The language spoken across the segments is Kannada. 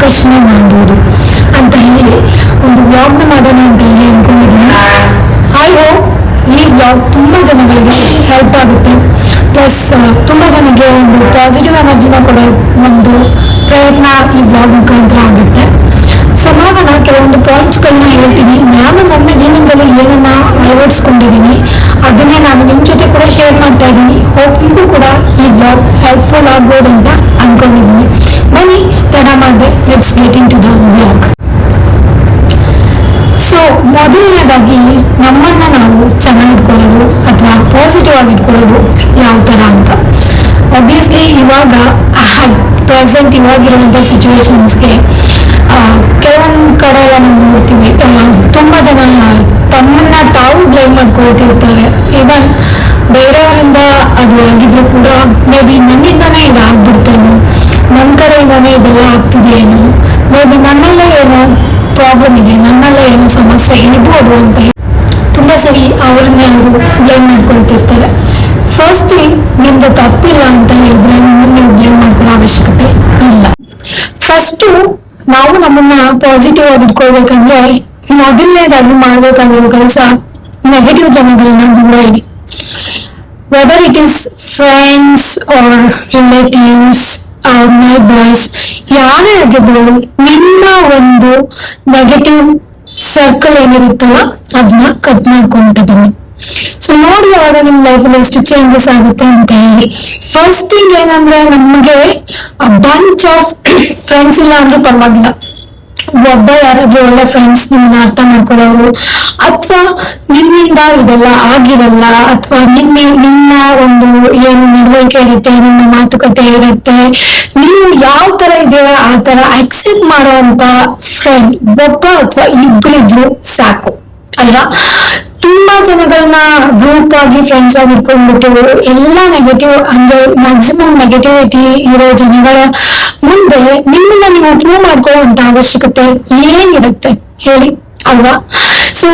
ಯೋಚನೆ ಮಾಡುವುದು ಅಂತ ಹೇಳಿ ಒಂದು ವ್ಲಾಗ್ನ ಮಾಡೋಣ ಅಂತ ಹೇಳಿ ಅನ್ಕೊಂಡಿದ್ದೀನಿ. ಐ ಹೋಪ್ ಈ ವ್ಲಾಗ್ ತುಂಬಾ ಜನಗಳಿಗೆ ಹೆಲ್ಪ್ ಆಗುತ್ತೆ. ಪ್ಲಸ್ ತುಂಬಾ ಜನಕ್ಕೆ ಒಂದು ಪಾಸಿಟಿವ್ ಎನರ್ಜಿನ ಕೊಡೋ ಒಂದು ಪ್ರಯತ್ನ ಈ ವ್ಲಾಗ್ ಮುಖಾಂತರ ಆಗುತ್ತೆ. ಸೊ ನೋಡೋಣ, ಕೆಲವೊಂದು ಪಾಯಿಂಟ್ಸ್ಗಳನ್ನ ಹೇಳ್ತೀನಿ. ನಾನು ನನ್ನ ಜೀವನದಲ್ಲಿ ಏನನ್ನ ಅಳವಡಿಸ್ಕೊಂಡಿದ್ದೀನಿ ಅದನ್ನೇ ನಾನು ನಿಮ್ಮ ಜೊತೆ ಕೂಡ ಶೇರ್ ಮಾಡ್ತಾ ಇದ್ದೀನಿ. ಹೋಪ್ ನಿಮಗೂ ಕೂಡ ಈ ವ್ಲಾಗ್ ಹೆಲ್ಪ್ಫುಲ್ ಆಗ್ಬೋದು ಅಂತ ಅನ್ಕೊಂಡಿದ್ದೀನಿ. ಬನ್ನಿ ತಡ ಮಾಡದೆ let's get into the vlog. So ಮೊದಲನೇದಾಗಿ ನಮ್ಮನ್ನ ನಾವು ಚೆನ್ನಾಗಿಟ್ಕೊಳ್ಳೋದು ಅಥವಾ ಪಾಸಿಟಿವ್ ಆಗಿ ಇಟ್ಕೊಳ್ಳೋದು ಯಾವ ತರ ಅಂತ. ಆಬ್ವಿಯಸ್ಲಿ ಇವಾಗ ಪ್ರೆಸೆಂಟ್ ಇವಾಗಿರುವಂತ ಸಿಚುವೇಶನ್ಸ್ಗೆ ಕೆಲವೊಂದು ಕಡೆ ಎಲ್ಲ ನಾವು ನೋಡ್ತೀವಿ, ತುಂಬಾ ಜನ ತಮ್ಮನ್ನ ತಾವು ಬ್ಲೇಮ್ ಮಾಡ್ಕೊಳ್ತಿರ್ತಾರೆ. ಈವನ್ ಬೇರೆಯವರಿಂದ ಅದು ಆಗಿದ್ರು ಕೂಡ ಮೇ ಬಿ ನನ್ನಿಂದಾನೇ ಇದು ಆಗ್ಬಿಡ್ತೇನೋ, ನನ್ನ ಕಡೆಯಿಂದಾನೇ ಇದೆಲ್ಲ ಆಗ್ತಿದೆಯೇನೋ, ಮೇ ಬಿ ನನ್ನಲ್ಲೇ ಏನೋ ಪ್ರಾಬ್ಲಮ್ ಇದೆ, ನನ್ನಲ್ಲೇ ಏನೋ ಸಮಸ್ಯೆ ಇರ್ಬೋದು ಅಂತ ತುಂಬಾ ಸರಿ ಅವರನ್ನೇ ಅವರು ಬ್ಲೇಮ್ ಮಾಡ್ಕೊಳ್ತಿರ್ತಾರೆ. ಫಸ್ಟ್ ಥಿಂಗ್, ನಿಮ್ದು ತಪ್ಪಿಲ್ಲ ಅಂತ ಹೇಳಿದ್ರೆ ನಿಮ್ಮನ್ನ ನೀವು ಬ್ಲೇಮ್ ಮಾಡ್ಕೊಳ್ಳೋ ಅವಶ್ಯಕತೆ ಇಲ್ಲ. ಫಸ್ಟು ನಾವು ನಮ್ಮನ್ನ ಪಾಸಿಟಿವ್ ಆಗಿ ಇಟ್ಕೊಳ್ಬೇಕಂದ್ರೆ ಮೊದಲನೇದಾಗಿ ಮಾಡ್ಬೇಕಾಗಿರೋ ಕೆಲಸ ನೆಗೆಟಿವ್ ಜನಗಳನ್ನ ದೂರ ಇಡಿ. Whether it is friends or relatives or neighbours, ಯಾರೇ ಆಗಿರ್ಬೋದು, ನಿಮ್ಮ ಒಂದು ನೆಗೆಟಿವ್ ಸರ್ಕಲ್ ಏನಿರುತ್ತಲ್ಲ ಅದನ್ನ ಕಟ್ ಮಾಡ್ಕೊಂತ ಬನ್ನಿ. ಸೊ ನೋಡಿ ಅವಾಗ ನಿಮ್ ಲೈಫಲ್ಲಿ ಎಷ್ಟು ಚೇಂಜಸ್ ಆಗುತ್ತೆ ಅಂತ ಹೇಳಿ. ಫಸ್ಟ್ ಥಿಂಗ್ ಏನಂದ್ರೆ, ನಮ್ಗೆ ಬಂಚ್ ಆಫ್ ಫ್ರೆಂಡ್ಸ್ ಇಲ್ಲ ಅಂದ್ರೆ ಪರವಾಗಿಲ್ಲ, ಒಬ್ಬ ಯಾರಾದ್ರೂ ಒಳ್ಳೆ ಫ್ರೆಂಡ್ಸ್ ನಿಮ್ಮನ್ನ ಅರ್ಥ ಮಾಡ್ಕೊಳ್ಳೋರು, ಅಥವಾ ನಿಮ್ಮಿಂದ ಇದೆಲ್ಲ ಆಗಿರಲ್ಲ, ಅಥವಾ ನಿಮ್ಮ ಒಂದು ಏನು ನಡವಳಿಕೆ ಇರುತ್ತೆ, ನಿಮ್ಮ ಮಾತುಕತೆ ಇರುತ್ತೆ, ನೀವು ಯಾವ ತರ ಇದೆಯಲ್ಲ ಆ ತರ ಅಕ್ಸೆಪ್ಟ್ ಮಾಡುವಂತ ಫ್ರೆಂಡ್ ಒಬ್ಬ ಅಥವಾ ಇಬ್ರಿದ್ರು ಸಾಕು ಅಲ್ವಾ. ತುಂಬಾ ಜನಗಳನ್ನ ಗ್ರೂಪ್ ಆಗಿ ಫ್ರೆಂಡ್ಸ್ ಆಗಿ ಇಟ್ಕೊಂಡ್ಬಿಟ್ಟು ಎಲ್ಲ ನೆಗೆಟಿವ್ ಅಂದ್ರೆ ಮ್ಯಾಕ್ಸಿಮಮ್ ನೆಗೆಟಿವಿಟಿ ಇರೋ ಜನಗಳ ಮುಂದೆ ನಿಮ್ಮನ್ನ ನೀವು ಪ್ರೂವ್ ಮಾಡ್ಕೊಳ್ಳುವಂತ ಅವಶ್ಯಕತೆ ಏನಿರುತ್ತೆ ಹೇಳಿ ಅಲ್ವಾ. ಸೊ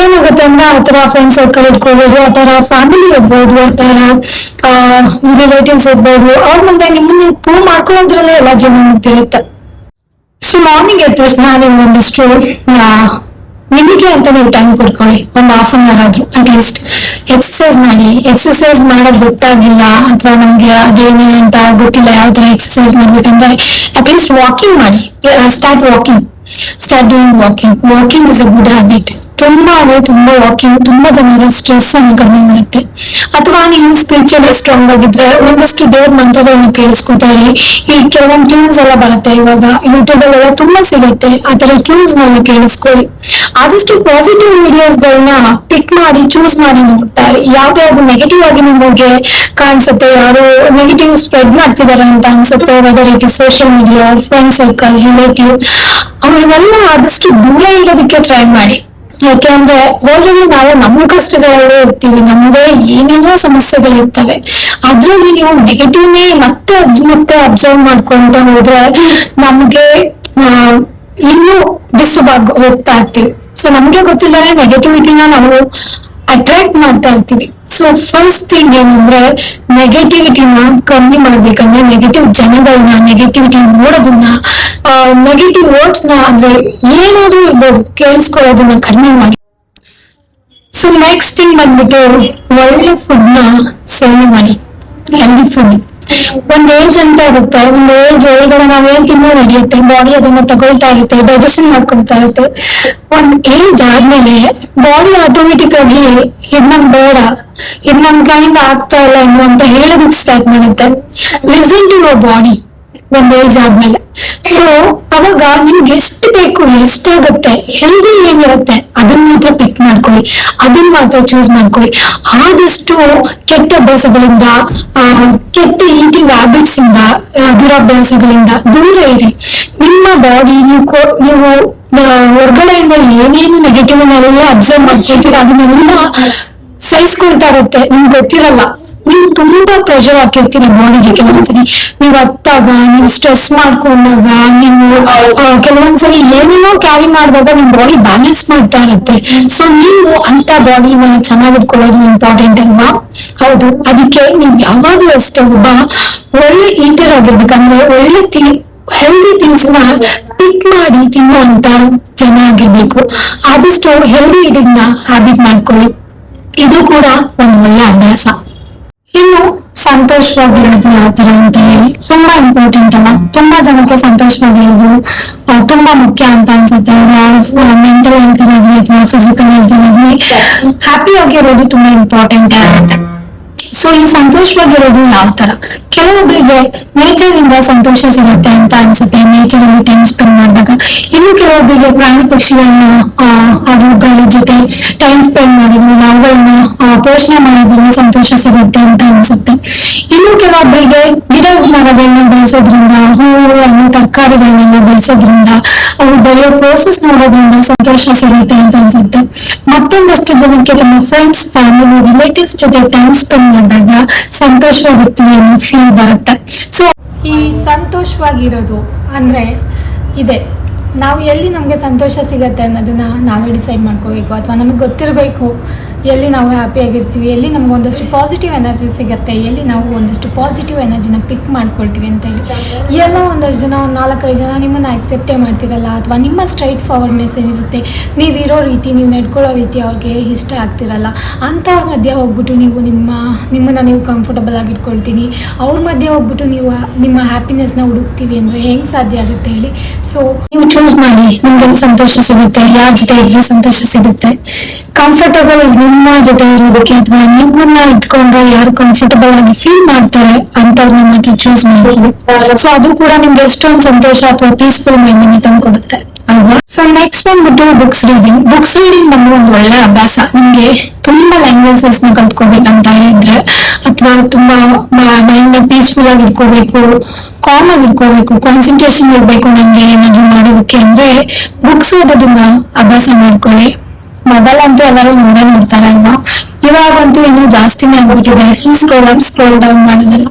ಏನಾಗುತ್ತೆ ಅಂದ್ರೆ ಆ ತರ ಫ್ರೆಂಡ್ ಸರ್ಕಲ್ ಇಟ್ಕೋಬಹುದು, ಆ ತರ ಫ್ಯಾಮಿಲಿ ಇರ್ಬೋದು, ಆ ತರ ರಿಲೇಟಿವ್ಸ್ ಇರ್ಬೋದು, ಅವ್ರ ಮುಂದೆ ನಿಮ್ಮನ್ನ ಪ್ರೂವ್ ಮಾಡ್ಕೊಳ್ಳೋದ್ರಲ್ಲೇ ಎಲ್ಲ ಜೀವನ ಮುಗ್ದಿರುತ್ತೆ. ಸೊ ಮಾರ್ನಿಂಗ್ ಎದ್ದ ತಕ್ಷಣ ನೀವು ಒಂದಷ್ಟು ನಿಮಗೆ ಅಂತ ನೀವು ಟೈಮ್ ಕೊಡ್ಕೊಳ್ಳಿ, ಒಂದು ಹಾಫ್ ಅನ್ ಅವರ್ ಆದ್ರೂ ಅಟ್ಲೀಸ್ಟ್ ಎಕ್ಸರ್ಸೈಸ್ ಮಾಡಿ. ಎಕ್ಸರ್ಸೈಸ್ ಮಾಡೋದು ಗೊತ್ತಾಗಿಲ್ಲ ಅಥವಾ ನಮ್ಗೆ ಅದೇನೇ ಅಂತ ಗೊತ್ತಿಲ್ಲ ಯಾವ ತರ ಎಕ್ಸರ್ಸೈಸ್ ಮಾಡ್ಬೇಕಂದ್ರೆ ಅಟ್ಲೀಸ್ಟ್ ವಾಕಿಂಗ್ ಮಾಡಿ. Start doing walking. Walking is a good habit. ತುಂಬಾ ವಾಕಿಂಗ್ ತುಂಬಾ ಜನರ ಸ್ಟ್ರೆಸ್ ಅನ್ನು ಕಡಿಮೆ ಮಾಡುತ್ತೆ. ಅಥವಾ ನೀವು ಸ್ಪಿರಿಚುವಲಿ ಸ್ಟ್ರಾಂಗ್ ಆಗಿದ್ರೆ ಒಂದಷ್ಟು ದೇವ್ರ ಮಂತ್ರಗಳನ್ನ ಕೇಳಿಸ್ಕೊತಾರೆ. ಈ ಕೆಲವೊಂದು ಟ್ಯೂನ್ಸ್ ಎಲ್ಲ ಬರುತ್ತೆ, ಇವಾಗ ಯೂಟ್ಯೂಬ್ ಅಲ್ಲೆಲ್ಲ ತುಂಬಾ ಸಿಗುತ್ತೆ, ಆ ತರ ಟ್ಯೂನ್ಸ್ ನೆಲ್ಲ ಕೇಳಿಸ್ಕೊಳ್ಳಿ. ಆದಷ್ಟು ಪಾಸಿಟಿವ್ ವಿಡಿಯೋಸ್ ಗಳನ್ನ ಪಿಕ್ ಮಾಡಿ ಚೂಸ್ ಮಾಡಿ ನೋಡ್ತಾರೆ. ಯಾವ್ದಾದ್ರು ನೆಗೆಟಿವ್ ಆಗಿ ನಿಮಗೆ ಕಾಣಿಸುತ್ತೆ, ಯಾರು ನೆಗೆಟಿವ್ ಸ್ಪ್ರೆಡ್ ಮಾಡ್ತಿದ್ದಾರೆ ಅಂತ ಅನ್ಸುತ್ತೆ, whether it is social media, friend circle, relative, ಅವನ್ನೆಲ್ಲ ಆದಷ್ಟು ದೂರ ಇಡೋದಕ್ಕೆ ಟ್ರೈ ಮಾಡಿ. ಯಾಕೆಂದ್ರೆ ಆಲ್ರೆಡಿ ನಾವು ನಮ್ಮ ಕಷ್ಟಗಳಲ್ಲೇ ಇರ್ತೀವಿ, ನಮ್ದೇ ಏನೇನೋ ಸಮಸ್ಯೆಗಳಿರ್ತವೆ. ಅದ್ರಲ್ಲಿ ನೀವು ನೆಗೆಟಿವ್ನೇ ಮತ್ತೆ ಅಬ್ಸರ್ವ್ ಮಾಡ್ಕೊಂತ ಹೋದ್ರೆ ನಮ್ಗೆ ಇನ್ನೂ ಡಿಸ್ಟರ್ಬ್ ಆಗಿ ಹೋಗ್ತಾ ಇರ್ತೀವಿ. ಸೊ ನಮ್ಗೆ ಗೊತ್ತಿಲ್ಲದೆ ನೆಗೆಟಿವಿಟಿನ ನಾವು ಅಟ್ರಾಕ್ಟ್ ಮಾಡ್ತಾ ಇರ್ತೀವಿ. ಸೊ ಫಸ್ಟ್ ಥಿಂಗ್ ಏನಂದ್ರೆ ನೆಗೆಟಿವಿಟಿನ ಕಮ್ಮಿ ಮಾಡ್ಬೇಕಂದ್ರೆ ನೆಗೆಟಿವ್ ಜನಗಳನ್ನ, ನೆಗೆಟಿವಿಟಿ ನೋಡೋದನ್ನ, ನೆಗೆಟಿವ್ ವರ್ಡ್ಸ್ ನ ಅಂದ್ರೆ ಏನಾದ್ರೂ ಇರ್ಬೋದು ಕೇಳಿಸ್ಕೊಳ್ಳೋದನ್ನ ಕಡಿಮೆ ಮಾಡಿ. ಸೊ ನೆಕ್ಸ್ಟ್ ಥಿಂಗ್ ಬಂದ್ಬಿಟ್ಟು ಒಳ್ಳೆ ಫುಡ್ ನ ಸೇವನೆ ಮಾಡಿ. Healthy food. ಒಂದ್ ಏಜ್ ಅಂತ ಇರುತ್ತೆ, ಒಂದ್ ಏಜ್ ಒಳಗಡೆ ನಾವ್ ಏನ್ ತಿನ್ನೋ ನಡೆಯುತ್ತೆ, ಬಾಡಿ ಅದನ್ನ ತಗೊಳ್ತಾ ಇರುತ್ತೆ, ಡೈಜೆಷನ್ ಮಾಡ್ಕೊಳ್ತಾ ಇರುತ್ತೆ. ಒಂದ್ ಏಜ್ ಆದ್ಮೇಲೆ ಬಾಡಿ ಆಟೋಮೆಟಿಕ್ ಆಗಿ ಇದ್ ನಮ್ ಬೇಡ, ಇದ್ ನಮ್ ಕೈಯಿಂದ ಆಗ್ತಾ ಇಲ್ಲ ಏನು ಅಂತ ಹೇಳೋದಕ್ಕೆ ಸ್ಟಾರ್ಟ್ ಮಾಡುತ್ತೆ. ಲಿಸನ್ ಟು ಯುವರ್ ಬಾಡಿ ಒಂದ್ ಏಜ್ ಆದ್ಮೇಲೆ. ಸೊ ಅವಾಗ ನಿಮ್ಗೆ ಎಷ್ಟು ಬೇಕು, ಎಷ್ಟಾಗುತ್ತೆ, ಹೆಲ್ದಿ ಏನಿರುತ್ತೆ ಅದನ್ನ ಮಾತ್ರ ಪಿಕ್ ಮಾಡ್ಕೊಳ್ಳಿ, ಅದನ್ನ ಮಾತ್ರ ಚೂಸ್ ಮಾಡ್ಕೊಳ್ಳಿ. ಆದಷ್ಟು ಕೆಟ್ಟ ಅಭ್ಯಾಸಗಳಿಂದ, ಕೆಟ್ಟ ಈಟಿಂಗ್ ಹ್ಯಾಬಿಟ್ಸ್ ಇಂದ, ದುರಭ್ಯಾಸಗಳಿಂದ ದೂರ ಇರಿ. ನಿಮ್ಮ ಬಾಡಿ ನೀವು ಹೊರಗಡೆಯಿಂದ ಏನೇನು ನೆಗೆಟಿವ್ ಎಲ್ಲ ಅಬ್ಸರ್ವ್ ಮಾಡ್ಕೊಳ್ತೀರ ಅದನ್ನೆಲ್ಲ ಸಹಿಸ್ಕೊಳ್ತಾ ಇರುತ್ತೆ, ನಿಮ್ಗೆ ಗೊತ್ತಿರಲ್ಲ. ನೀವು ತುಂಬಾ ಪ್ರೆಷರ್ ಹಾಕಿರ್ತೀರ ಬಾಡಿಗೆ. ಕೆಲವೊಂದ್ಸರಿ ನೀವು ಹತ್ತಾಗ, ನೀವು ಸ್ಟ್ರೆಸ್ ಮಾಡ್ಕೊಂಡಾಗ, ನೀವು ಕೆಲವೊಂದ್ಸರಿ ಏನೇನೋ ಕ್ಯಾರಿ ಮಾಡುವಾಗ ನಿಮ್ ಬಾಡಿ ಬ್ಯಾಲೆನ್ಸ್ ಮಾಡ್ತಾ ಇರುತ್ತೆ. ಸೊ ನೀವು ಅಂತ ಬಾಡಿನ ಚೆನ್ನಾಗಿಟ್ಕೊಳ್ಳೋದು ಇಂಪಾರ್ಟೆಂಟ್ ಅಲ್ವಾ? ಹೌದು. ಅದಕ್ಕೆ ನೀವು ಯಾವಾಗ್ಲೂ ಅಷ್ಟೇ ಒಬ್ಬ ಒಳ್ಳೆ ಈಟರ್ ಆಗಿರ್ಬೇಕಂದ್ರೆ ಒಳ್ಳೆ ಹೆಲ್ದಿ ಥಿಂಗ್ಸ್ ನ ಪಿಕ್ ಮಾಡಿ ತಿನ್ನುವಂತ ಜನ ಆಗಿರ್ಬೇಕು. ಆದಷ್ಟು ಹೆಲ್ದಿ ಈಟಿಂಗ್ ನ ಹ್ಯಾಬಿಟ್ ಮಾಡ್ಕೊಳ್ಳಿ. ಇದು ಕೂಡ ಒಂದು ಒಳ್ಳೆ ಅಭ್ಯಾಸ. ಇನ್ನು ಸಂತೋಷವಾಗಿರೋದು ಯಾವ ತರ ಅಂತ ಹೇಳಿ ತುಂಬಾ ಇಂಪಾರ್ಟೆಂಟ್ ಅಲ್ಲ. ತುಂಬಾ ಜನಕ್ಕೆ ಸಂತೋಷವಾಗಿರೋದು ತುಂಬಾ ಮುಖ್ಯ ಅಂತ ಅನ್ಸುತ್ತೆ. ಮೆಂಟಲ್ ಹೆಲ್ತ್ ಇರಲಿ ಅಥವಾ ಫಿಸಿಕಲ್ ಹೆಲ್ತ್ ಇರಲಿ, ಹ್ಯಾಪಿ ಆಗಿರೋದು ತುಂಬಾ ಇಂಪಾರ್ಟೆಂಟ್ ಆಗುತ್ತೆ. ಸೊ ಈ ಸಂತೋಷವಾಗಿರೋದು ಯಾವ ತರ, ಕೆಲವೊಬ್ಬರಿಗೆ ನೇಚರ್ ಇಂದ ಸಂತೋಷ ಸಿಗುತ್ತೆ ಅಂತ ಅನ್ಸುತ್ತೆ, ನೇಚರ್ ಅಲ್ಲಿ ಟೈಮ್ ಸ್ಪೆಂಡ್ ಮಾಡಿದಾಗ. ಇನ್ನು ಕೆಲವೊಬ್ಬರಿಗೆ ಪ್ರಾಣಿ ಪಕ್ಷಿಗಳನ್ನ ಅವುಗಳ ಜೊತೆ ಟೈಮ್ ಸ್ಪೆಂಡ್ ಮಾಡೋದು, ಅವುಗಳನ್ನ ಪೋಷಣೆ ಮಾಡೋದ್ರಲ್ಲಿ ಸಂತೋಷ ಸಿಗುತ್ತೆ ಅಂತ ಅನ್ಸುತ್ತೆ. ಇನ್ನು ಕೆಲವೊಬ್ಬರಿಗೆ ಗಿಡ ಮರಗಳನ್ನ ಬೆಳೆಸೋದ್ರಿಂದ, ಹೂವು ಹಣ್ಣು ತರಕಾರಿಗಳನ್ನೆಲ್ಲ ಬೆಳೆಸೋದ್ರಿಂದ, ಅವು ಬೆಳೆಯೋ ಪ್ರೋಸೆಸ್ ನೋಡೋದ್ರಿಂದ ಸಂತೋಷ ಸಿಗುತ್ತೆ ಅಂತ ಅನ್ಸುತ್ತೆ. ಮತ್ತೊಂದಷ್ಟು ಜನಕ್ಕೆ ತಮ್ಮ ಫ್ರೆಂಡ್ಸ್, ಫ್ಯಾಮಿಲಿ, ರಿಲೇಟಿವ್ಸ್ ಜೊತೆ ಟೈಮ್ ಸ್ಪೆಂಡ್ ಮಾಡಿದಾಗ ಸಂತೋಷವಾಗಿರ್ತೀವಿ ಅನ್ನೋ ಫೀಲ್ ಬರುತ್ತೆ. ಸೊ ಈ ಸಂತೋಷವಾಗಿರೋದು ಅಂದ್ರೆ ಇದೆ, ನಾವು ಎಲ್ಲಿ ನಮಗೆ ಸಂತೋಷ ಸಿಗತ್ತೆ ಅನ್ನೋದನ್ನ ನಾವೇ ಡಿಸೈಡ್ ಮಾಡ್ಕೋಬೇಕು. ಅಥವಾ ನಮಗೆ ಗೊತ್ತಿರಬೇಕು ಎಲ್ಲಿ ನಾವು ಹ್ಯಾಪಿ ಆಗಿರ್ತೀವಿ, ಎಲ್ಲಿ ನಮ್ಗೆ ಒಂದಷ್ಟು ಪಾಸಿಟಿವ್ ಎನರ್ಜಿ ಸಿಗುತ್ತೆ, ಎಲ್ಲಿ ನಾವು ಒಂದಷ್ಟು ಪಾಸಿಟಿವ್ ಎನರ್ಜಿನ ಪಿಕ್ ಮಾಡ್ಕೊಳ್ತೀವಿ ಅಂತೇಳಿ. ಎಲ್ಲೋ ಒಂದಷ್ಟು ಜನ, ಒಂದು 4-5 ಜನ ನಿಮ್ಮನ್ನು ಆಕ್ಸೆಪ್ಟೇ ಮಾಡ್ತಿರಲ್ಲ, ಅಥವಾ ನಿಮ್ಮ ಸ್ಟ್ರೈಟ್ ಫಾರ್ವರ್ಡ್ನೆಸ್ ಏನಿರುತ್ತೆ, ನೀವಿರೋ ರೀತಿ, ನೀವು ನಡ್ಕೊಳ್ಳೋ ರೀತಿ ಅವ್ರಿಗೆ ಇಷ್ಟ ಆಗ್ತಿರಲ್ಲ. ಅಂಥವ್ರ ಮಧ್ಯೆ ಹೋಗ್ಬಿಟ್ಟು ನಿಮ್ಮನ್ನು ನೀವು ಕಂಫರ್ಟಬಲ್ ಆಗಿ ಇಟ್ಕೊಳ್ತೀನಿ, ಅವ್ರ ಮಧ್ಯೆ ಹೋಗ್ಬಿಟ್ಟು ನೀವು ನಿಮ್ಮ ಹ್ಯಾಪಿನೆಸ್ನ ಹುಡುಕ್ತೀವಿ ಅಂದರೆ ಹೆಂಗೆ ಸಾಧ್ಯ ಆಗುತ್ತೆ ಹೇಳಿ? ಸೊ ನೀವು ಚೂಸ್ ಮಾಡಿ, ನಿಮ್ಗೆ ಸಂತೋಷ ಸಿಗುತ್ತೆ, ಯಾರ ಜೊತೆ ಇದ್ರೆ ಸಂತೋಷ ಸಿಗುತ್ತೆ. ಕಂಫರ್ಟಬಲ್ ನಿಮ್ಮ ಜೊತೆ ಇರೋದಕ್ಕೆ, ಅಥವಾ ನಿಮ್ಮನ್ನ ಇಟ್ಕೊಂಡ್ರೆ ಯಾರು ಕಂಫರ್ಟಬಲ್ ಆಗಿ ಫೀಲ್ ಮಾಡ್ತಾರೆ ಅಂತವ್ರನ್ನ ಮಾತ್ರ ಚೂಸ್ ಮಾಡಿ. ಸೊ ಅದು ಕೂಡ ನಿಮ್ಗೆ ಎಷ್ಟೊಂದು ಸಂತೋಷ ಅಥವಾ ಪೀಸ್ಫುಲ್ ಮೈಂಡ್ ತಂದ್ಕೊಡುತ್ತೆ ಅಲ್ವಾ? ಸೊ ನೆಕ್ಸ್ಟ್ ಬಂದ್ಬಿಟ್ಟು ಬುಕ್ಸ್ ರೀಡಿಂಗ್. ಬುಕ್ಸ್ ರೀಡಿಂಗ್ ನಮ್ಗೆ ಒಂದು ಒಳ್ಳೆ ಅಭ್ಯಾಸ. ನಿಮ್ಗೆ ತುಂಬಾ ಲ್ಯಾಂಗ್ವೇಜಸ್ ನ ಕಲ್ತ್ಕೋಬೇಕಂತ ಇದ್ರೆ, ಅಥವಾ ತುಂಬಾ ಮೈಂಡ್ ನ ಪೀಸ್ಫುಲ್ ಆಗಿ ಇಟ್ಕೋಬೇಕು, ಕಾಮ್ ಆಗಿ ಇಟ್ಕೋಬೇಕು, ಕಾನ್ಸಂಟ್ರೇಷನ್ ಇರ್ಬೇಕು ನಮ್ಗೆ ಏನಾದ್ರು ಮಾಡೋದಕ್ಕೆ ಅಂದ್ರೆ ಬುಕ್ಸ್ ಓದೋದನ್ನ ಅಭ್ಯಾಸ ಮಾಡ್ಕೊಳ್ಳಿ. ಮೊಬೈಲ್ ಅಂತೂ ಎಲ್ಲರೂ ನೋಡ್ತಾರೆ ಅಲ್ವಾ? ಇವಾಗಂತೂ ಇನ್ನೂ ಜಾಸ್ತಿನೇ ಆಗ್ಬಿಟ್ಟಿದೆ ಸ್ಕ್ರೋಲ್ ಅಪ್ ಸ್ಕ್ರೋಲ್ ಡೌನ್ ಮಾಡೋದೆಲ್ಲ.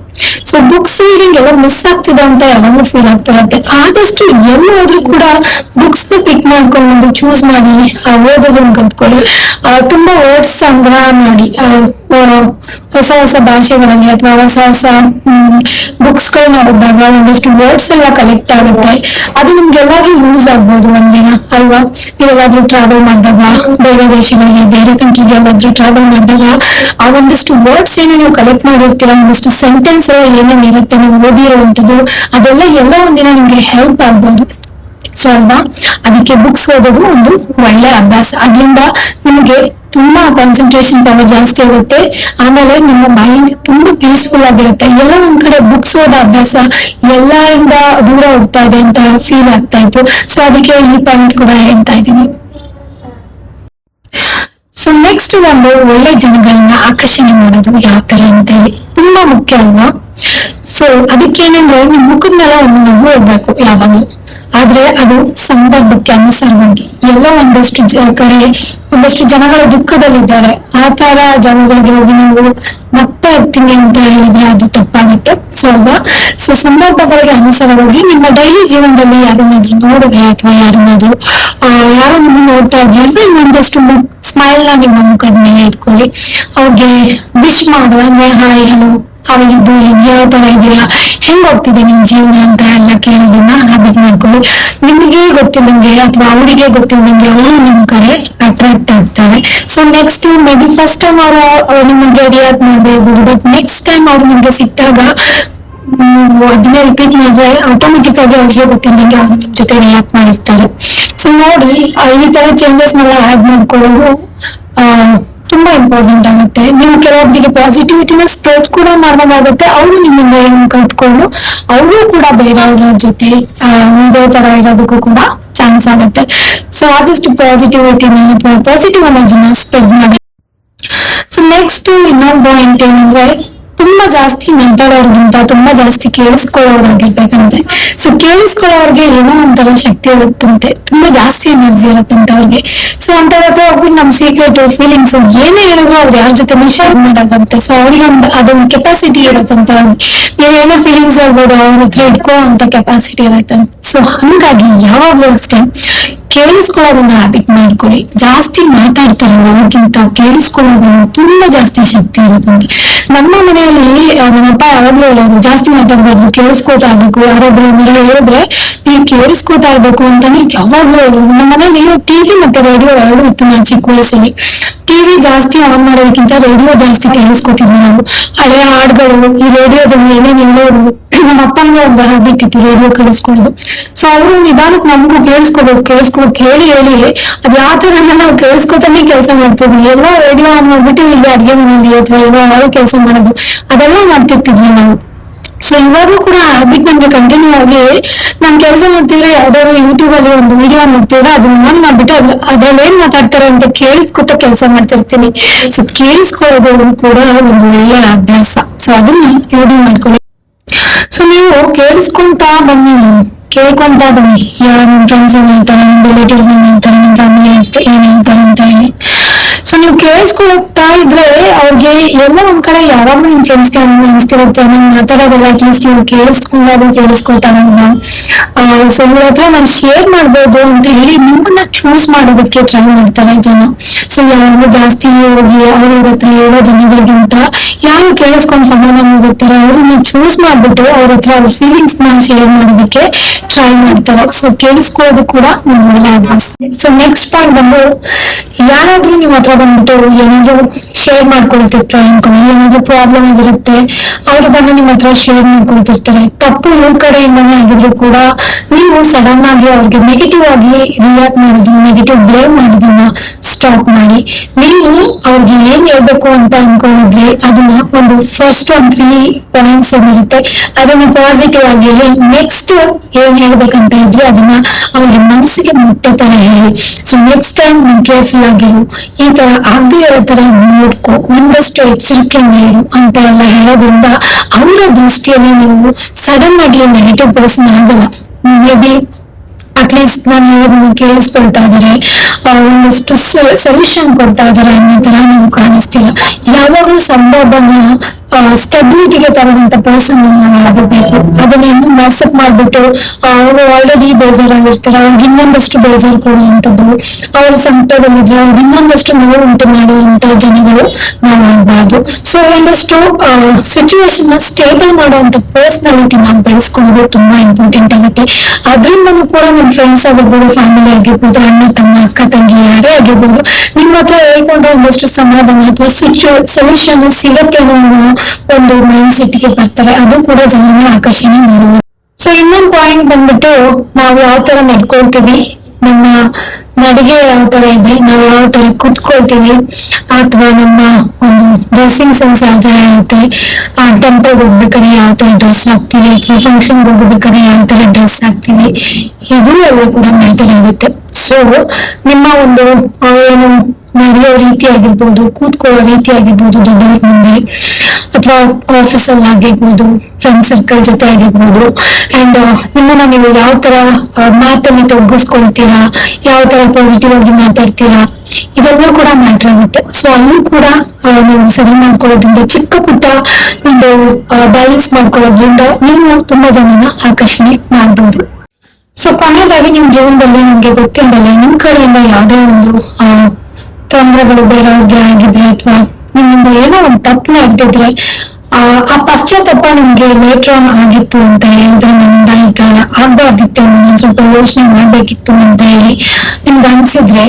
ಸೊ ಬುಕ್ಸ್ ರೀಡಿಂಗ್ ಎಲ್ಲ ಮಿಸ್ ಆಗ್ತಿದೆ ಅಂತ ಯಾವಾಗಲೂ ಫೀಲ್ ಆಗ್ತಿರತ್ತೆ. ಆದಷ್ಟು ಎಲ್ಲೋದ್ರೂ ಕೂಡ ಬುಕ್ಸ್ ನ ಪಿಕ್ ಮಾಡ್ಕೊಂಡು ಚೂಸ್ ಮಾಡಿ ಓದೋದನ್ನ ಕಲ್ತ್ಕೊಳ್ಳಿ. ತುಂಬಾ ವರ್ಡ್ಸ್ ಸಂಗ್ರಹ ಮಾಡಿ, ಹೊಸ ಹೊಸ ಭಾಷೆಗಳಲ್ಲಿ ಅಥವಾ ಹೊಸ ಹೊಸ ಬುಕ್ಸ್ ಗಳನ್ನ ಓದಿದಾಗ ಒಂದಷ್ಟು ವರ್ಡ್ಸ್ ಎಲ್ಲ ಕಲೆಕ್ಟ್ ಆಗುತ್ತೆ. ಅದು ನಿಮ್ಗೆಲ್ಲಾದ್ರೂ ಯೂಸ್ ಆಗ್ಬೋದು ಒಂದಿನ ಅಲ್ವಾ? ನೀವೆಲ್ಲಾದ್ರೂ ಟ್ರಾವೆಲ್ ಮಾಡಿದಾಗ, ಬೇರೆ ದೇಶಗಳಿಗೆ, ಬೇರೆ ಕಂಟ್ರಿಗೆ ಎಲ್ಲಾದ್ರೂ ಟ್ರಾವೆಲ್ ಮಾಡಿದಾಗ ಆ ಒಂದಷ್ಟು ವರ್ಡ್ಸ್ ಏನು ನೀವು ಕಲೆಕ್ಟ್ ಮಾಡಿರ್ತೀರ, ಒಂದಷ್ಟು ಸೆಂಟೆನ್ಸ್ ಏನೇನ್ ಇರುತ್ತೆ ನೀವು ಓದಿರುವಂತದ್ದು, ಅದೆಲ್ಲ ಎಲ್ಲ ಒಂದಿನ ನಿಮ್ಗೆ ಹೆಲ್ಪ್ ಆಗ್ಬೋದು. ಸೊ ಅಲ್ವಾ? ಅದಕ್ಕೆ ಬುಕ್ಸ್ ಓದೋದು ಒಂದು ಒಳ್ಳೆ ಅಭ್ಯಾಸ. ಅದರಿಂದ ನಿಮಗೆ ತುಂಬಾ ಕಾನ್ಸಂಟ್ರೇಷನ್ ಪವರ್ ಜಾಸ್ತಿ ಆಗುತ್ತೆ. ಆಮೇಲೆ ನಿಮ್ಮ ಮೈಂಡ್ ತುಂಬಾ ಪೀಸ್ಫುಲ್ ಆಗಿರುತ್ತೆ. ಎಲ್ಲ ಒಂದ್ ಕಡೆ ಬುಕ್ಸ್ ಓದೋ ಅಭ್ಯಾಸ ಎಲ್ಲರಿಂದ ದೂರ ಹೋಗ್ತಾ ಇದೆ ಅಂತ ಫೀಲ್ ಆಗ್ತಾ ಇತ್ತು. ಸೊ ಅದಕ್ಕೆ ಈ ಪಾಯಿಂಟ್ ಕೂಡ ಹೇಳ್ತಾ ಇದ್ದೀನಿ. ಸೊ ನೆಕ್ಸ್ಟ್ ಒಂದು ಒಳ್ಳೆ ಜನಗಳನ್ನ ಆಕರ್ಷಣೆ ಮಾಡೋದು ಯಾವ ತರ ಅಂತ ಹೇಳಿ ತುಂಬಾ ಮುಖ್ಯ ಅಲ್ವಾ? ಸೊ ಅದಕ್ಕೇನಂದ್ರೆ ನಿಮ್ ಮುಖದ ಮೇಲೆ ಒಂದು ನಗು ಇರ್ಬೇಕು ಯಾವಾಗ್ಲೂ. ಆದ್ರೆ ಅದು ಸಂದರ್ಭಕ್ಕೆ ಅನುಸಾರವಾಗಿ. ಎಲ್ಲೋ ಒಂದಷ್ಟು ಜನಗಳ ದುಃಖದಲ್ಲಿದ್ದಾರೆ, ಆ ತರ ಜನಗಳಿಗೆ ಹೋಗಿ ನೀವು ನಗ್ತಾ ಇರ್ತೀನಿ ಅಂತ ಹೇಳಿದ್ರೆ ಅದು ತಪ್ಪಾಗುತ್ತೆ. ಸೊ ಅಲ್ವಾ? ಸೊ ಸಂದರ್ಭಗಳಿಗೆ ಅನುಸಾರವಾಗಿ ನಿಮ್ಮ ಡೈಲಿ ಜೀವನದಲ್ಲಿ ಯಾರನ್ನಾದ್ರೂ ನೋಡಿದ್ರೆ, ಅಥವಾ ಯಾರೋ ನಿಮ್ಮನ್ನ ನೋಡ್ತಾ ಇದ್ರೆ ಅಂದ್ರೆ ಇನ್ನೊಂದಷ್ಟು ಸ್ಮೈಲ್ ನ ನಿಮ್ಮ ಮುಖದ ಮೇಲೆ ಇಟ್ಕೊಳ್ಳಿ. ಅವ್ರಿಗೆ ವಿಶ್ ಮಾಡು, ಅಂದ್ರೆ ಹಾಯ್, ಹಲೋ, ಅವರಿದ್ದು ಯಾವ ತರ ಇದೆಯಾ, ಹೆಂಗ್ ಹೋಗ್ತಿದೆ ನಿಮ್ ಜೀವನ ಅಂತ ಎಲ್ಲ ಕೇಳೋದನ್ನ ಹ್ಯಾಬಿಟ್ ಮಾಡ್ಕೊಳ್ಳಿ. ನಿಮಗೆ ಗೊತ್ತಿಲ್ಲಂಗೆ ಅಥವಾ ಅವರಿಗೆ ಗೊತ್ತಿಲ್ಲಂಗೆ ಅವರು ನಿಮ್ ಕಡೆ ಅಟ್ರಾಕ್ಟ್ ಆಗ್ತಾರೆ. So next may be first time ಅವರು ನಿಮಗೆ ರಿಯಾಕ್ಟ್ ಮಾಡದೇ ಇರ್ಬೋದು, ಬಟ್ ನೆಕ್ಸ್ಟ್ ಟೈಮ್ ಅವ್ರು ನಿಮ್ಗೆ ಸಿಕ್ತಾಗ ಅದನ್ನೇ ರಿಪೀಟ್ ಮಾಡಿದ್ರೆ ಆಟೋಮೆಟಿಕ್ ಆಗಿ ಅವ್ರಿಗೆ ಗೊತ್ತಿಲ್ಲಂಗೆ ಅವ್ರು ನಿಮ್ ಜೊತೆ ರಿಯಾಕ್ಟ್ ಮಾಡಿರ್ತಾರೆ. ಸೊ ನೋಡಿ, ಈ ತರ ಚೇಂಜಸ್ ನೆಲ್ಲ ಆಡ್ ಮಾಡ್ಕೊಳ್ಳೋದು ತುಂಬಾ ಇಂಪಾರ್ಟೆಂಟ್ ಆಗುತ್ತೆ. ನೀವು ಕೆಲವೊಬ್ಬರಿಗೆ ಪಾಸಿಟಿವಿಟಿನ ಸ್ಪ್ರೆಡ್ ಕೂಡ ಮಾಡೋದಾಗುತ್ತೆ. ಅವರು ನಿಮ್ಮಿಂದ ಏನು ಕಲ್ತ್ಕೊಂಡು ಅವರು ಕೂಡ ಬೇರೆಯವರ ಜೊತೆ ಇದೇ ತರ ಇರೋದಕ್ಕೂ ಕೂಡ ಚಾನ್ಸ್ ಆಗುತ್ತೆ. ಸೊ ಆದಷ್ಟು ಪಾಸಿಟಿವಿಟಿನ ಅಥವಾ ಪಾಸಿಟಿವ್ ಎನರ್ಜಿನ ಸ್ಪ್ರೆಡ್ ಮಾಡಿ. ಸೊ ನೆಕ್ಸ್ಟ್ ಇನ್ನೊಂದು ಪಾಯಿಂಟ್ ಏನಂದ್ರೆ, ತುಂಬಾ ಜಾಸ್ತಿ ಮಾತಾಡೋರ್ಗಿಂತ ತುಂಬಾ ಜಾಸ್ತಿ ಕೇಳಿಸ್ಕೊಳ್ಳೋರಾಗಿರ್ಬೇಕಂತೆ. ಸೊ ಕೇಳಿಸ್ಕೊಳ್ಳೋರ್ಗೆ ಏನೋ ಒಂಥರ ಶಕ್ತಿ ಇರುತ್ತಂತೆ, ತುಂಬಾ ಜಾಸ್ತಿ ಎನರ್ಜಿ ಇರುತ್ತಂತೆ ಅವ್ರಿಗೆ. ಸೊ ಅಂತವ್ರ ಹತ್ರ ಹೋಗ್ಬಿಟ್ಟು ನಮ್ ಸೀಕ್ರೆಟ್ ಫೀಲಿಂಗ್ಸ್ ಏನೇ ಹೇಳಿದ್ರು ಅವ್ರು ಯಾರ ಜೊತೆ ಶೇರ್ ಮಾಡೋದಂತೆ. ಸೊ ಅವ್ರಿಗೆ ಅದೊಂದು ಕೆಪಾಸಿಟಿ ಇರುತ್ತಂತ. ನೀವೇನೋ ಫೀಲಿಂಗ್ಸ್ ಹೇಳ್ಬೋದು, ಅವ್ರ ಹತ್ರ ಇಟ್ಕೋ ಅಂತ ಕೆಪಾಸಿಟಿ ಇರುತ್ತೆ. ಸೊ ಹಂಗಾಗಿ ಯಾವಾಗ್ಲೂ ಅಷ್ಟೇ ಕೇಳಿಸ್ಕೊಳ್ಳೋದನ್ನ ಹ್ಯಾಬಿಟ್ ಮಾಡ್ಕೊಳ್ಳಿ. ಜಾಸ್ತಿ ಮಾತಾಡ್ತಾರಲ್ಲ ಅವ್ರಿಗಿಂತ ಕೇಳಿಸ್ಕೊಳ್ಳೋದನ್ನ ತುಂಬಾ ಜಾಸ್ತಿ ಶಕ್ತಿ ಇರುತ್ತಂತೆ. ನಮ್ಮ ಮನೆಯಲ್ಲಿ ನಮ್ಮಪ್ಪ ಯಾವಾಗ್ಲೂ ಹೇಳೋರು, ಜಾಸ್ತಿ ಮಾತಾಡ್ಬಾರ್ದು, ಕೇಳಿಸ್ಕೋತಾ ಇರ್ಬೇಕು, ಯಾರಾದ್ರೂ ಏನಾದ್ರು ಹೇಳಿದ್ರೆ ನೀವು ಕೇಳಿಸ್ಕೋತಾ ಇರ್ಬೇಕು ಅಂತಾನೆ ಯಾವಾಗ್ಲೂ ಹೇಳೋರು. ನಮ್ಮ ಮನೇಲಿ ಟಿವಿ ಮತ್ತೆ ರೇಡಿಯೋ ಎರಡು ಇತ್ತು ನಾನು ಚಿಕ್ಕ ವಯಸ್ಸಲ್ಲಿ. ಟಿವಿ ಜಾಸ್ತಿ ಆನ್ ಮಾಡೋದಕ್ಕಿಂತ ರೇಡಿಯೋ ಜಾಸ್ತಿ ಕೇಳಿಸ್ಕೊತಿದ್ವಿ ನಾವು. ಹಳೆಯ ಹಾಡುಗಳು, ಈ ರೇಡಿಯೋದಲ್ಲಿ ಏನೇನು ಹೇಳೋರು, ನಮ್ಮ ಅಪ್ಪನಿಗೆ ಒಂದು ಹ್ಯಾಬಿಟ್ ಇತ್ತು ರೇಡಿಯೋ ಕೇಳಿಸ್ಕೊಳ್ಳೋದು. ಸೊ ಅವರು ನಿಧಾನಕ್ಕೆ ನಮಗೂ ಕೇಳಿಸ್ಕೋಬೇಕು ಹೇಳಿ ಹೇಳಿ ಅದ್ ಯಾವ ತರ ನಾವು ಕೇಳಿಸ್ಕೊತಾನೆ ಕೆಲಸ ಮಾಡ್ತಿದ್ವಿ. ಎಲ್ಲೋ ರೇಡಿಯೋ ಆನ್ ಮಾಡ್ಬಿಟ್ಟು ಇಲ್ಲಿ ಅಡ್ಗೆ ಮನೇಲಿ ಅಥವಾ ಏನೋ ಯಾರೋ ಕೆಲಸ ಮಾಡೋದು ಅದೆಲ್ಲ ಮಾಡ್ತಿರ್ತಿದ್ವಿ ನಾವು. ಸೊ ಇವಾಗೂ ಕೂಡ ಹ್ಯಾಬಿಟ್ ನಮ್ಗೆ ಕಂಟಿನ್ಯೂ ಆಗಿ ನಾನ್ ಕೆಲಸ ಮಾಡ್ತಿದ್ರೆ ಯಾವ್ದಾದ್ರು ಯೂಟ್ಯೂಬ್ ಅಲ್ಲಿ ಒಂದು ವಿಡಿಯೋ ನೋಡ್ತಿದ್ರೆ ಅದನ್ನ ಆನ್ ಮಾಡ್ಬಿಟ್ಟು ಅದ್ರಲ್ಲಿ ಏನ್ ಮಾತಾಡ್ತಾರೆ ಅಂತ ಕೇಳಿಸ್ಕೊತ ಕೆಲಸ ಮಾಡ್ತಿರ್ತೀನಿ. ಸೊ ಕೇಳಿಸ್ಕೊಳ್ಳೋದು ಕೂಡ ಒಂದು ಒಳ್ಳೆ ಅಭ್ಯಾಸ. ಸೊ ಅದನ್ನ ರೂಢಿ ಮಾಡ್ಕೊಳ್ಳಿ. ಸೊ ನೀವು ಕೇಳ್ಕೊಂತ ಬನ್ನಿ ನಿಮ್ ಫ್ರೆಂಡ್ಸ್ ಏನ್ ಹೇಳ್ತಾರೆ, ನಿಮ್ ರಿಲೇಟಿವ್ಸ್ ಏನ್ ಹೇಳ್ತಾರೆ, ನಿಮ್ ಫ್ಯಾಮಿಲಿ ಏನ್ ಹೇಳ್ತಾರೆ ಅಂತ ಹೇಳಿ. ಸೊ ನೀವು ಕೇಳಿಸ್ಕೊಳ್ತಾ ಇದ್ರೆ ಅವ್ರಿಗೆ ಎಲ್ಲ ಒಂದ್ ಕಡೆ ಯಾವಾಗ್ಲೂ ನಿಮ್ ಫ್ರೆಂಡ್ಸ್ಗೆ ಅನ್ಸ್ತಿರುತ್ತೆ, ನಾನ್ ಮಾತಾಡೋದಲ್ಲ ಅಟ್ಲೀಸ್ಟ್ ಇವ್ರು ಕೇಳಿಸ್ಕೊಳ್ತಾನ. ಸೊ ಇವ್ರ ಹತ್ರ ನಾನು ಶೇರ್ ಮಾಡ್ಬೋದು ಅಂತ ಹೇಳಿ ನಿಮ್ಮನ್ನ ಚೂಸ್ ಮಾಡೋದಕ್ಕೆ ಟ್ರೈ ಮಾಡ್ತಾರೆ ಜನ. ಸೊ ಯಾರು ಜಾಸ್ತಿ ಹೋಗಿ ಅವ್ರ ಹತ್ರ ಹೇಳೋ ಜನಗಳಿಗಿಂತ ಯಾರು ಕೇಳಿಸ್ಕೊಂಡ್ ಸಮಾಧಾನ ಹೋಗಿರ್ತಾರೆ ಅವ್ರನ್ನ ಚೂಸ್ ಮಾಡ್ಬಿಟ್ಟು ಅವ್ರ ಹತ್ರ ಅವ್ರ ಫೀಲಿಂಗ್ಸ್ ನ ಶೇರ್ ಮಾಡೋದಕ್ಕೆ ಟ್ರೈ ಮಾಡ್ತಾರೆ. ಸೊ ಕೇಳಿಸ್ಕೊಳ್ಳೋದು ಕೂಡ ಒಂದು ಒಳ್ಳೆ ಅಭ್ಯಾಸ. ಸೊ ನೆಕ್ಸ್ಟ್ ಪಾಯಿಂಟ್ ಬಂದು, ಯಾರಾದ್ರೂ ನಿಮ್ ಹತ್ರ ಬಂದ್ಬಿಟ್ಟು ಏನಾದ್ರು ಶೇರ್ ಮಾಡ್ಕೊಳ್ತಿರ್ತಾರೆ ಅನ್ಕೊಳ್ಳಿ, ಏನಾದ್ರು ಪ್ರಾಬ್ಲಮ್ ಆಗಿರುತ್ತೆ, ಅವ್ರು ಬಂದು ನಿಮ್ ಹತ್ರ ಶೇರ್ ಮಾಡ್ಕೊಳ್ತಿರ್ತಾರೆ. ತಪ್ಪು ಇವ್ರ ಕಡೆಯಿಂದಾನೇ ಆಗಿದ್ರು ಕೂಡ ನೀವು ಸಡನ್ ಆಗಿ ಅವ್ರಿಗೆ ನೆಗೆಟಿವ್ ಆಗಿ ರಿಯಾಕ್ಟ್ ಮಾಡೋದು, ನೆಗೆಟಿವ್ ಬ್ಲೇಮ್ ಮಾಡೋದನ್ನ ಸ್ಟಾಪ್ ಮಾಡಿ. ನೀವು ಅವ್ರಿಗೆ ಏನ್ ಹೇಳ್ಬೇಕು ಅಂತ ಅನ್ಕೊಂಡಿದ್ರೆ ಅದನ್ನ ಒಂದು ಫಸ್ಟ್ 3 ಪಾಯಿಂಟ್ಸ್ ಏನಿರುತ್ತೆ ಅದನ್ನ ಪಾಸಿಟಿವ್ ಆಗಿ ಹೇಳಿ, ನೆಕ್ಸ್ಟ್ ಏನ್ ಹೇಳ್ಬೇಕಂತ ಇದ್ರೆ ಅದನ್ನ ಅವ್ರಿಗೆ ಮನಸ್ಸಿಗೆ ಮುಟ್ಟೋ ತರ ಹೇಳಿ. ಸೊ ನೆಕ್ಸ್ಟ್ ಟೈಮ್ ನೀವು ಕೇರ್ಫುಲ್ ಆಗಿರು, ಈ ತರ ಆಗದೆ ಇರೋ ತರ ನೋಡ್ಕೊ, ಒಂದಷ್ಟು ಎಚ್ಚರಿಕೆಯಿಂದ ಇರು ಅಂತ ಎಲ್ಲ ಹೇಳೋದ್ರಿಂದ ಅವರ ದೃಷ್ಟಿಯಲ್ಲಿ ನೀವು ಸಡನ್ ಆಗಿ ನೆಗೆಟಿವ್ ಪರ್ಸನ್ ಆಗಲ್ಲ. ಮೇ ಬಿ ಅಟ್ಲೀಸ್ಟ್ ನಾನು ಹೇಳೋದನ್ನ ಕೇಳಿಸ್ಕೊಳ್ತಾ ಇದಾರೆ, ಒಂದಷ್ಟು ಸೊಲ್ಯೂಷನ್ ಕೊಡ್ತಾ ಇದಾರೆ ಅನ್ನೋ ತರ ನೀವು ಕಾಣಿಸ್ತಿಲ್ಲ. ಯಾವಾಗಲೂ ಸಂದರ್ಭನ ಸ್ಟೆಬಿಲಿಟಿಗೆ ತರುವಂತ ಪರ್ಸನ್ ನಾವು ಆಗಬೇಕು. ಅದನ್ನ ಇನ್ನೂ ಮ್ಯಾಸಪ್ ಮಾಡ್ಬಿಟ್ಟು ಅವರು ಆಲ್ರೆಡಿ ಬೇಜಾರಾಗಿರ್ತಾರೆ, ಅವ್ರಿಗೆ ಇನ್ನೊಂದಷ್ಟು ಬೇಜಾರು ಕೊಡುವಂಥದ್ದು, ಅವ್ರ ಸಂಕಟದಲ್ಲಿದ್ರೆ ಅವ್ರಿಗೆ ಇನ್ನೊಂದಷ್ಟು ನೋವು ಉಂಟು ಮಾಡುವಂತ ಜನಗಳು ನಾವು ಆಗ್ಬಾರ್ದು. ಸೊ ಒಂದಷ್ಟು ಸಿಚುವೇಶನ್ ನ ಸ್ಟೇಬಲ್ ಮಾಡುವಂತ ಪರ್ಸನಾಲಿಟಿ ನಾವು ಬೆಳೆಸ್ಕೊಳ್ಳೋದು ತುಂಬಾ ಇಂಪಾರ್ಟೆಂಟ್ ಆಗುತ್ತೆ. ಅದರಿಂದನೂ ಕೂಡ ನಿಮ್ ಫ್ರೆಂಡ್ಸ್ ಆಗಿರ್ಬೋದು, ಫ್ಯಾಮಿಲಿ ಆಗಿರ್ಬೋದು, ಅಣ್ಣ ತಮ್ಮ ಅಕ್ಕ ತಂಗಿ ಯಾರೇ ಆಗಿರ್ಬೋದು, ನಿಮ್ಮ ಹತ್ರ ಹೇಳ್ಕೊಂಡ್ರೆ ಒಂದಷ್ಟು ಸಮಾಧಾನ ಅಥವಾ ಸೊಲ್ಯೂಷನ್ ಸಿಗತ್ತೆ ಅನ್ನೋ ಒಂದು ಮೈಂಡ್ ಸೆಟ್ಗೆ ಬರ್ತಾರೆ. ಅದು ಕೂಡ ಜನನ ಆಕರ್ಷಣೆ ಮಾಡುವುದು. ಸೊ ಇನ್ನೊಂದು ಪಾಯಿಂಟ್ ಬಂದ್ಬಿಟ್ಟು, ನಾವು ಯಾವ ತರ ನಡ್ಕೊಳ್ತೀವಿ, ನಮ್ಮ ನಡಿಗೆ ಯಾವ ತರ ಇದೆ, ನಾವು ಯಾವ ತರ ಕುತ್ಕೊಳ್ತೀವಿ, ಅಥವಾ ನಮ್ಮ ಒಂದು ಡ್ರೆಸ್ಸಿಂಗ್ ಸೆನ್ಸ್ ಯಾವ ತರ ಇರುತ್ತೆ, ಟೆಂಪಲ್ ಹೋಗ್ಬೇಕಾದ್ರೆ ಯಾವ ತರ ಡ್ರೆಸ್ ಹಾಕ್ತಿವಿ, ಅಥವಾ ಫಂಕ್ಷನ್ ಹೋಗ್ಬೇಕಾದ್ರೆ ಯಾವ ತರ ಡ್ರೆಸ್ ಹಾಕ್ತಿವಿ, ಇದು ಎಲ್ಲ ಕೂಡ ಮ್ಯಾಟರ್ ಆಗುತ್ತೆ. ಸೊ ನಿಮ್ಮ ಒಂದು ಏನು ನಡೆಯೋ ರೀತಿ ಆಗಿರ್ಬೋದು, ಕೂತ್ಕೊಳ್ಳೋ ರೀತಿ ಆಗಿರ್ಬೋದು, ದೊಡ್ಡವ್ರ ಮುಂದೆ ಅಥವಾ ಆಫೀಸ್ ಅಲ್ಲಿ ಆಗಿರ್ಬೋದು, ಫ್ರೆಂಡ್ ಸರ್ಕಲ್ ಜೊತೆ ಆಗಿರ್ಬೋದು, ಅಂಡ್ ನಿಮ್ಮನ್ನ ನೀವು ಯಾವ ತರ ಮಾತಲ್ಲಿ ತೊಡಗಿಸ್ಕೊಳ್ತೀರಾ, ಯಾವ ತರ ಪಾಸಿಟಿವ್ ಆಗಿ ಮಾತಾಡ್ತೀರಾ, ಇದೆಲ್ಲ ಕೂಡ ಮ್ಯಾಟರ್ ಆಗುತ್ತೆ. ಸೊ ಅಲ್ಲೂ ಕೂಡ ನೀವು ಸರಿ ಮಾಡ್ಕೊಳ್ಳೋದ್ರಿಂದ, ಚಿಕ್ಕ ಪುಟ್ಟ ಒಂದು ಬ್ಯಾಲೆನ್ಸ್ ಮಾಡ್ಕೊಳ್ಳೋದ್ರಿಂದ ನೀವು ತುಂಬಾ ಜನನ ಆಕರ್ಷಣೆ ಮಾಡ್ಬೋದು. ಸೊ ಕೊನೆಯದಾಗಿ ನಿಮ್ ಜೀವನದಲ್ಲಿ ನಿಮ್ಗೆ ಗೊತ್ತಿಲ್ಲದಲ್ಲ ನಿಮ್ ಕಡೆಯಿಂದ ಯಾವ್ದೋ ಒಂದು ತೊಂದರೆಗಳು ಬೇರೆಯವ್ರಿಗೆ ಆಗಿದ್ರೆ, ಅಥವಾ ನಿಮ್ಮಿಂದ ಏನೋ ಒಂದು ತಪ್ಪು ನಡೆದಿದ್ರೆ, ಆ ಪಶ್ಚಾತ್ತಾಪ ನಿಮ್ಗೆ ಲೇಟರ್ ಆನ್ ಆಗಿತ್ತು ಅಂತ ಹೇಳಿದ್ರೆ, ನಮ್ಮಿಂದ ಈ ತರ ಆಗ್ಬಾರ್ದಿತ್ತು, ನಾನು ಸ್ವಲ್ಪ ಯೋಚನೆ ಮಾಡ್ಬೇಕಿತ್ತು ಅಂತ ಹೇಳಿ ನಿಮ್ಗೆ ಅನ್ಸಿದ್ರೆ,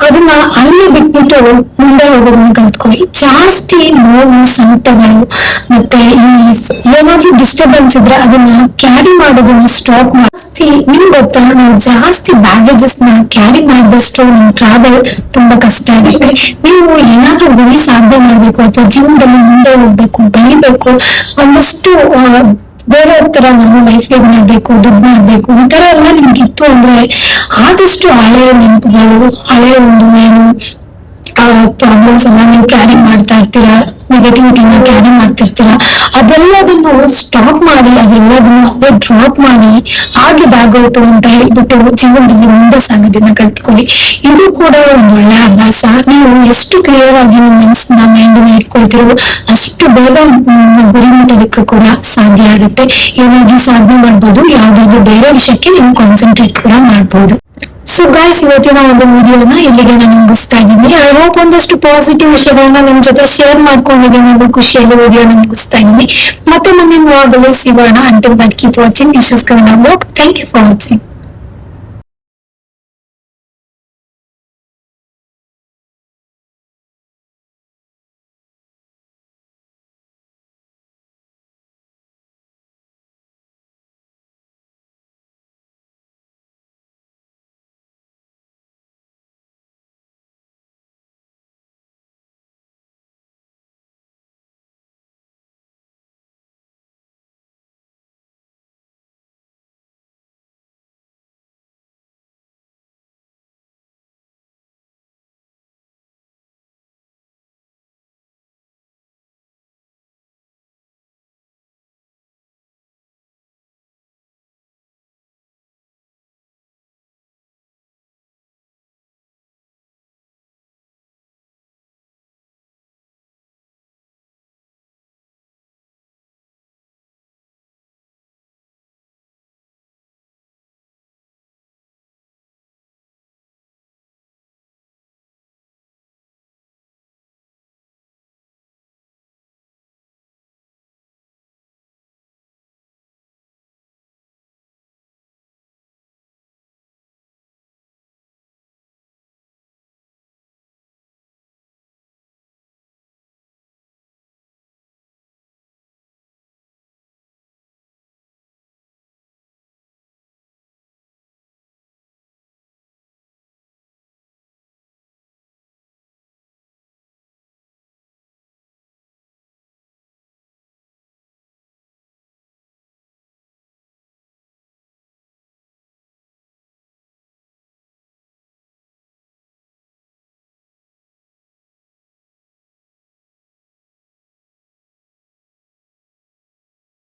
ಅದನ್ನ ಅಲ್ಲಿ ಬಿಟ್ಬಿಟ್ಟು ಮುಂದೆ ಹೋಗೋದನ್ನ ಕಲ್ತ್ಕೊಳ್ಳಿ. ಜಾಸ್ತಿ ನೋವು, ಸಂಕಟಗಳು ಮತ್ತೆ ಏನಾದ್ರೂ ಡಿಸ್ಟರ್ಬೆನ್ಸ್ ಇದ್ರೆ ಅದನ್ನ ಕ್ಯಾರಿ ಮಾಡೋದನ್ನ ಸ್ಟಾಪ್ ಮಾಡಿ. ನಿಮ್ಗೆ ಗೊತ್ತಾ, ನಾವು ಜಾಸ್ತಿ ಬ್ಯಾಗೇಜಸ್ ನ ಕ್ಯಾರಿ ಮಾಡಿದಷ್ಟು ನಮ್ ಟ್ರಾವೆಲ್ ತುಂಬಾ ಕಷ್ಟ ಆಗುತ್ತೆ. ನೀವು ಏನಾದ್ರೂ ಗುರಿ ಸಾಧನೆ ಮಾಡ್ಬೇಕು ಅಥವಾ ಜೀವನದಲ್ಲಿ ಮುಂದೆ ಹೋಗ್ಬೇಕು, ಬೆಳಿಬೇಕು, ಒಂದಷ್ಟು ಬೇರೆ ತರ ನಾನು ಲೈಫ್ ಲೀಡ್ ಮಾಡ್ಬೇಕು, ದುಡ್ಡು ಮಾಡ್ಬೇಕು, ಈ ತರ ಎಲ್ಲ ನಿಮ್ಗಿತ್ತು ಅಂದ್ರೆ ಆದಷ್ಟು ಹಳೆಯ ನೆನಪುಗಳು, ಹಳೆಯ ಒಂದು ಏನು ಪ್ರಾಬ್ಲಮ್ಸ್ ಎಲ್ಲ ನೀವು ಕ್ಯಾರಿ ಮಾಡ್ತಾ ಇರ್ತೀರಾ, ನೆಗೆಟಿವಿಟಿನ ಕ್ಯಾರಿ ಮಾಡ್ತಿರ್ತೀರಾ, ಅದೆಲ್ಲದನ್ನು ಸ್ಟಾಪ್ ಮಾಡಿ, ಅದೆಲ್ಲದನ್ನು ಅದೇ ಡ್ರಾಪ್ ಮಾಡಿ, ಆಗಿದಾಗೋಯ್ತು ಅಂತ ಹೇಳ್ಬಿಟ್ಟು ಜೀವನದಲ್ಲಿ ಮುಂದೆ ಸಾಗೋದನ್ನ ಕಲ್ತ್ಕೊಳ್ಳಿ. ಇದು ಕೂಡ ಒಂದು ಒಳ್ಳೆ ಅಭ್ಯಾಸ. ನೀವು ಎಷ್ಟು ಕ್ಲಿಯರ್ ಆಗಿ ನಿಮ್ಮ ಮನಸ್ಸನ್ನ ಮೈಂಡನ್ನ ಇಟ್ಕೊಳ್ತಿರೋ ಅಷ್ಟು ಬೇಗ ಗುರಿ ಮುಟ್ಟೋದಕ್ಕೆ ಕೂಡ ಸಾಧ್ಯ ಆಗುತ್ತೆ. ಏನಾದ್ರೂ ಸಾಧನೆ ಮಾಡ್ಬೋದು, ಯಾವ್ದಾದ್ರು ಬೇರೆ ವಿಷಯಕ್ಕೆ ನೀವು ಕಾನ್ಸಂಟ್ರೇಟ್ ಕೂಡ ಮಾಡ್ಬೋದು. ಸೊ ಗೈಸ್, ಇವತ್ತಿನ ಒಂದು ವಿಡಿಯೋನ ಇಲ್ಲಿಗೆ ನಾನು ಮುಗಿಸ್ತಾ ಇದ್ದೀನಿ. ಐ ಹೋಪ್ ಒಂದಷ್ಟು ಪಾಸಿಟಿವ್ ವಿಷಯಗಳನ್ನ ನಿಮ್ ಜೊತೆ ಶೇರ್ ಮಾಡ್ಕೊಂಡಿದ್ದೀನಿ ಅನ್ನೋ ಖುಷಿಯಲ್ಲಿ ವಿಡಿಯೋನ ಮುಗಿಸ್ತಾ ಇದ್ದೀನಿ. ಮತ್ತೆ ಮುಂದಿನ ವ್ಲಾಗ್ ಅಲ್ಲಿ ಸಿಗೋಣ. Until that keep watching. This is Kannada vlog. Thank you for watching.